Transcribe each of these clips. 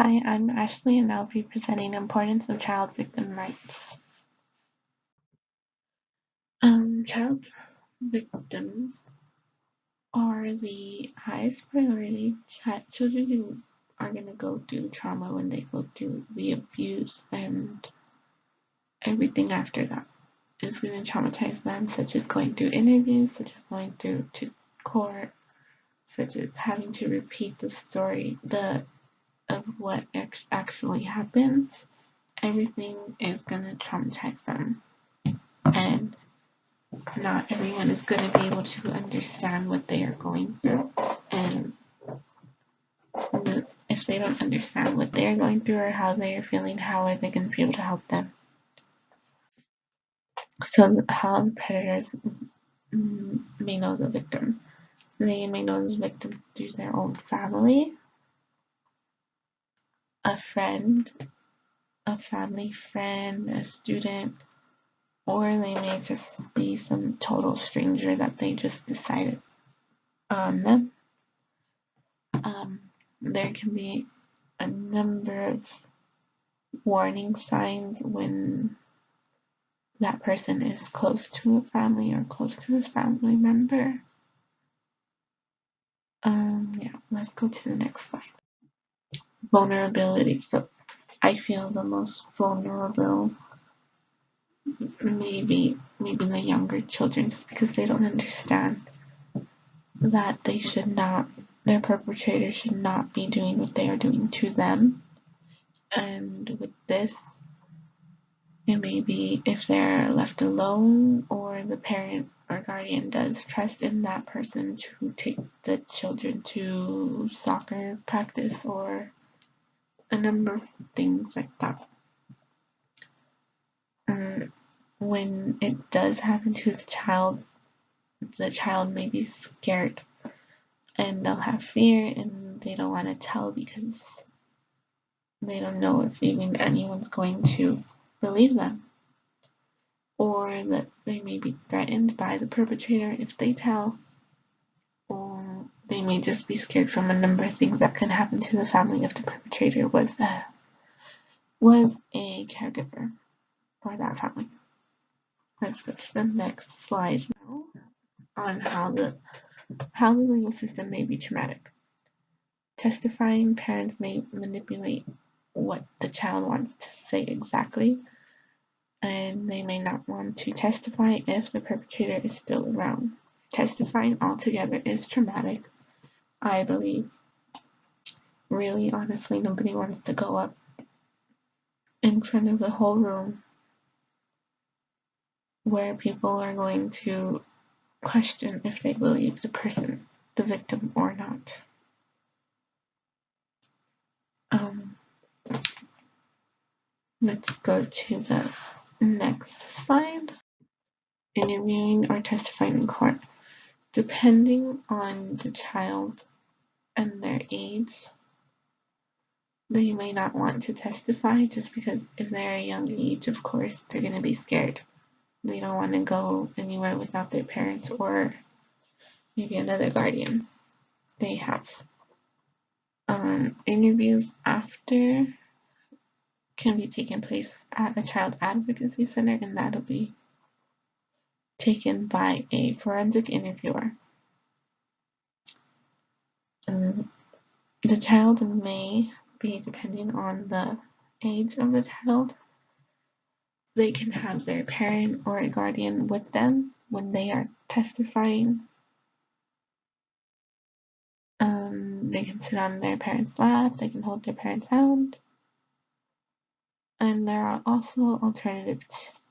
Hi, I'm Ashley and I'll be presenting Importance of Child Victim Rights. Child victims are the highest priority. Children who are going to go through the trauma when they go through the abuse and everything after that is going to traumatize them, such as going through interviews, such as going through to court, such as having to repeat the story of what actually happens. Everything is going to traumatize them, and not everyone is going to be able to understand what they are going through. And if they don't understand what they're going through or how they are feeling, how are they going to be able to help them? So, how the predators may know the victim. They may know the victim through their own family, a friend, a family friend, a student, or they may just be some total stranger that they just decided on them. There can be a number of warning signs when that person is close to a family or close to his family member. Yeah, let's go to the next slide. Vulnerability. So I feel the most vulnerable maybe the younger children, just because they don't understand that their perpetrator should not be doing what they are doing to them. And with this, it may be if they're left alone or the parent or guardian does trust in that person to take the children to soccer practice or a number of things like that. When it does happen to the child may be scared and they'll have fear and they don't want to tell because they don't know if even anyone's going to believe them, or that they may be threatened by the perpetrator if they tell, or they may just be scared from a number of things that can happen to the family if the perpetrator was a caregiver for that family. Let's go to the next slide now on how the legal system may be traumatic. Testifying parents may manipulate what the child wants to say exactly, and they may not want to testify if the perpetrator is still around. Testifying altogether is traumatic, I believe. Really, honestly, nobody wants to go up in front of the whole room where people are going to question if they believe the victim, or not. Let's go to the next slide. Interviewing or testifying in court. Depending on the child and their age, they may not want to testify, just because if they're a young age, of course, they're going to be scared. They don't want to go anywhere without their parents or maybe another guardian they have. Interviews after can be taken place at a child advocacy center, and that'll be taken by a forensic interviewer. The child may be, depending on the age of the child, they can have their parent or a guardian with them when they are testifying. They can sit on their parent's lap, they can hold their parent's hand. And there are also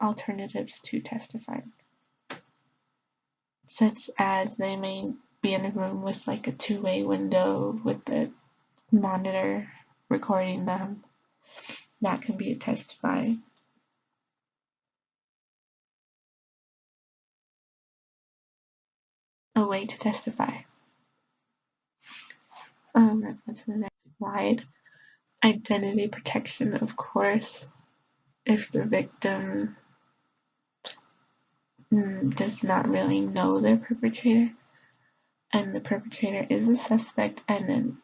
alternatives to testifying, such as they may be in a room with like a two-way window with the monitor recording them. That can be a testify. A way to testify. Let's go to the next slide. Identity protection, of course, if the victim does not really know their perpetrator and the perpetrator is a suspect and an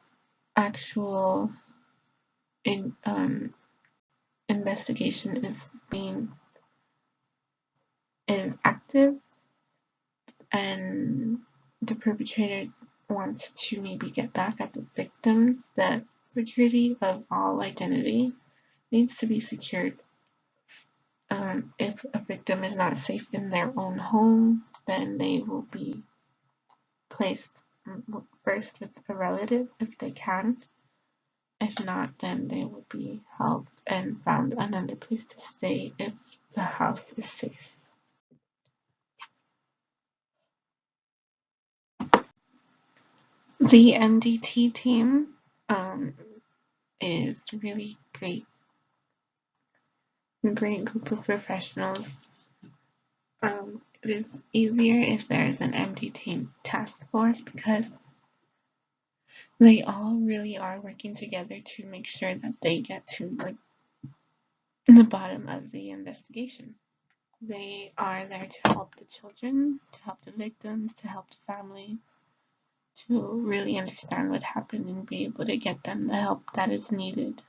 actual investigation is active, and the perpetrator wants to maybe get back at the victim, the security of all identity needs to be secured. If a victim is not safe in their own home, then they will be placed first with a relative if they can. If not, then they will be helped and found another place to stay if the house is safe. The MDT team is really great. A great group of professionals. It is easier if there is an MDT task force because they all really are working together to make sure that they get to the bottom of the investigation. They are there to help the children, to help the victims, to help the family, to really understand what happened and be able to get them the help that is needed.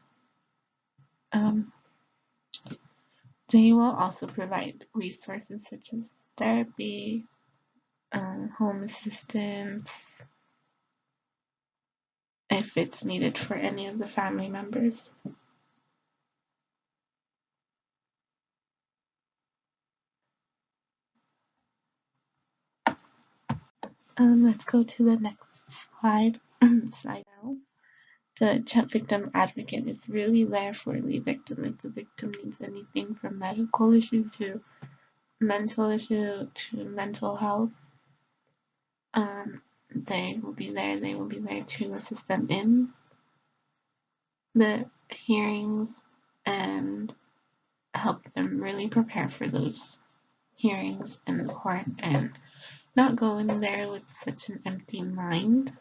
They will also provide resources such as therapy, home assistance, if it's needed for any of the family members. Let's go to the next slide. Slide now. The child victim advocate is really there for the victim. If the victim needs anything from medical issue to mental issue to mental health, they will be there. They will be there to assist them in the hearings and help them really prepare for those hearings in the court and not go in there with such an empty mind.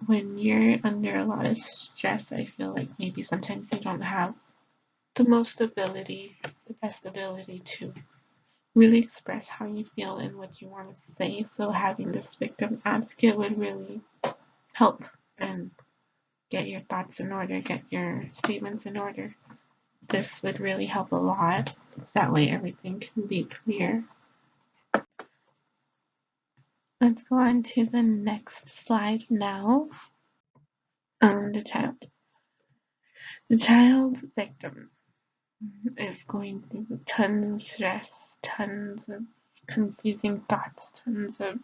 When you're under a lot of stress, I feel like maybe sometimes you don't have the best ability to really express how you feel and what you want to say. So having this victim advocate would really help and get your thoughts in order, get your statements in order. This would really help a lot. That way everything can be clear. Let's go on to the next slide now. The child. The child victim is going through tons of stress, tons of confusing thoughts, tons of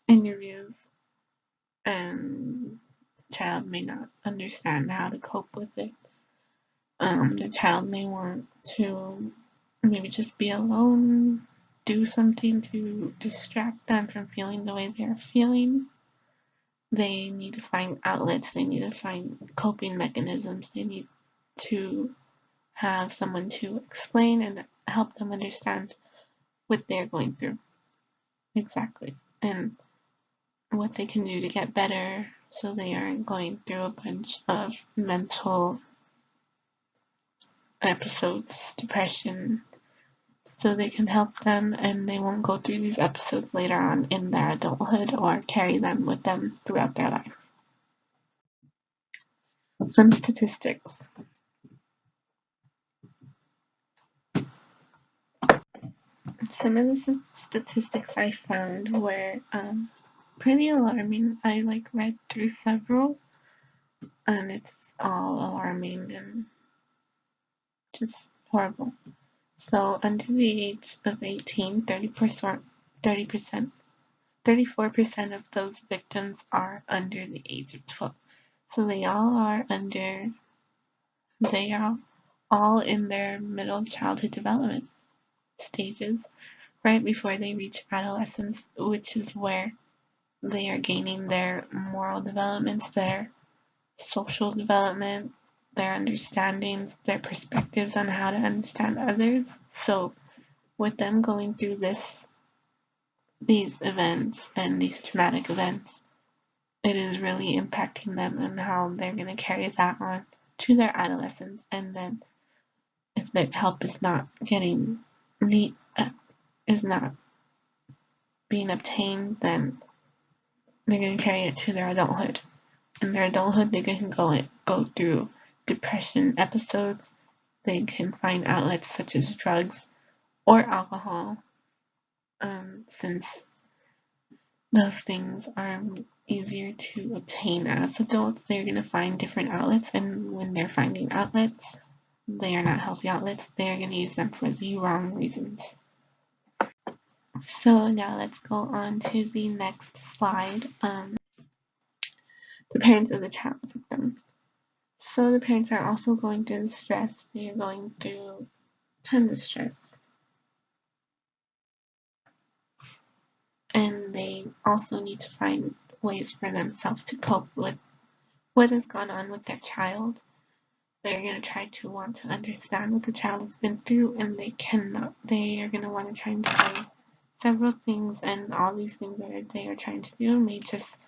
interviews, and the child may not understand how to cope with it. The child may want to maybe just be alone, do something to distract them from feeling the way they're feeling. They need to find outlets, they need to find coping mechanisms, they need to have someone to explain and help them understand what they're going through exactly and what they can do to get better so they aren't going through a bunch of mental episodes, depression, so they can help them and they won't go through these episodes later on in their adulthood or carry them with them throughout their life. Some statistics. Some of the statistics I found were pretty alarming. I read through several and it's all alarming and just horrible. So under the age of 18, 34% of those victims are under the age of 12. So they are all in their middle childhood development stages, right before they reach adolescence, which is where they are gaining their moral developments, their social development, their understandings, their perspectives on how to understand others. So with them going through these events and these traumatic events, it is really impacting them and how they're going to carry that on to their adolescence. And then if the help is not being obtained, then they're going to carry it to their adulthood. in their adulthood, they can go through depression episodes. They can find outlets such as drugs or alcohol, since those things are easier to obtain as adults. They're going to find different outlets, and when they're finding outlets, they are not healthy outlets. They're going to use them for the wrong reasons. So now let's go on to the next slide. The parents of the child victims. So the parents are also going through stress. They are going through tons of stress. And they also need to find ways for themselves to cope with what has gone on with their child. They're going to try to want to understand what the child has been through, and they cannot. They are going to want to try and try several things, and all these things that they are trying to do may just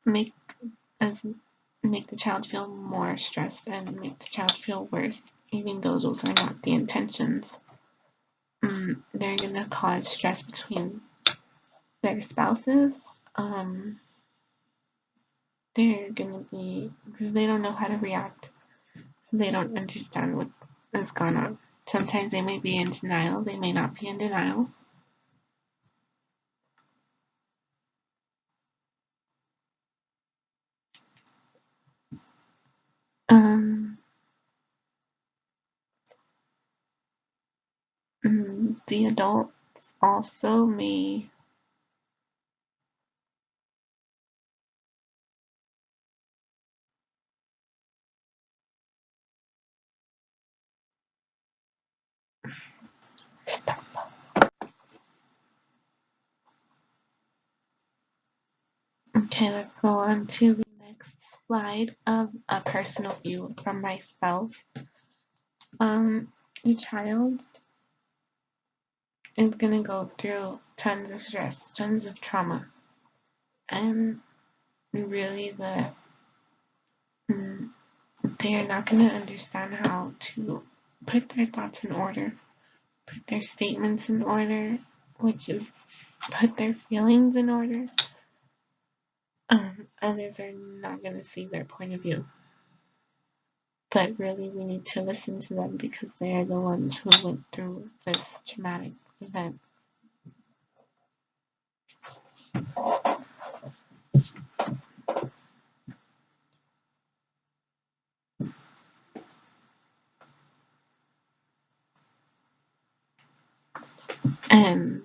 make the child feel more stressed and make the child feel worse, even though those are not the intentions. They're going to cause stress between their spouses. They're going to be, because they don't know how to react. They don't understand what has gone on. Sometimes they may be in denial. They may not be in denial. The adults also may Okay, let's go on to the next slide of a personal view from myself. The child is gonna go through tons of stress, tons of trauma, and really they are not gonna understand how to put their thoughts in order, put their statements in order, which is put their feelings in order. Others are not gonna see their point of view. But really, we need to listen to them because they are the ones who went through this traumatic event. And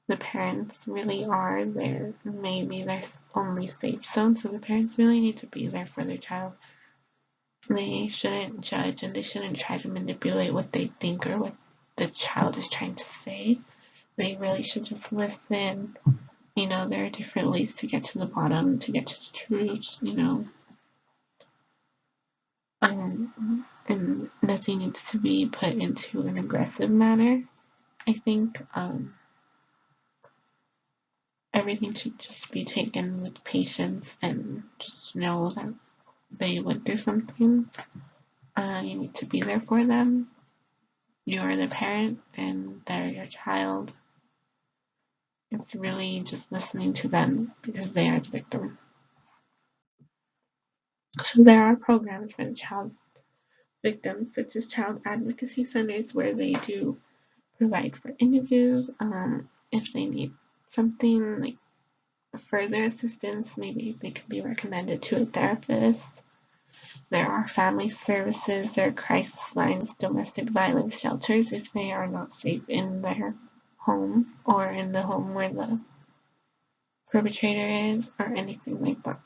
the parents really are maybe their only safe zone, so the parents really need to be there for their child. They shouldn't judge, and they shouldn't try to manipulate what they think or what the child is trying to say. They really should just listen. There are different ways to get to the bottom, to get to the truth, and nothing needs to be put into an aggressive manner. I think everything should just be taken with patience and just know that they went through something. You need to be there for them. You're the parent and they're your child. It's really just listening to them because they are the victim. So there are programs for the child victims, such as child advocacy centers, where they do provide for interviews. If they need something like further assistance, maybe they could be recommended to a therapist. There are family services, there are crisis lines, domestic violence shelters if they are not safe in their home or in the home where the perpetrator is, or anything like that.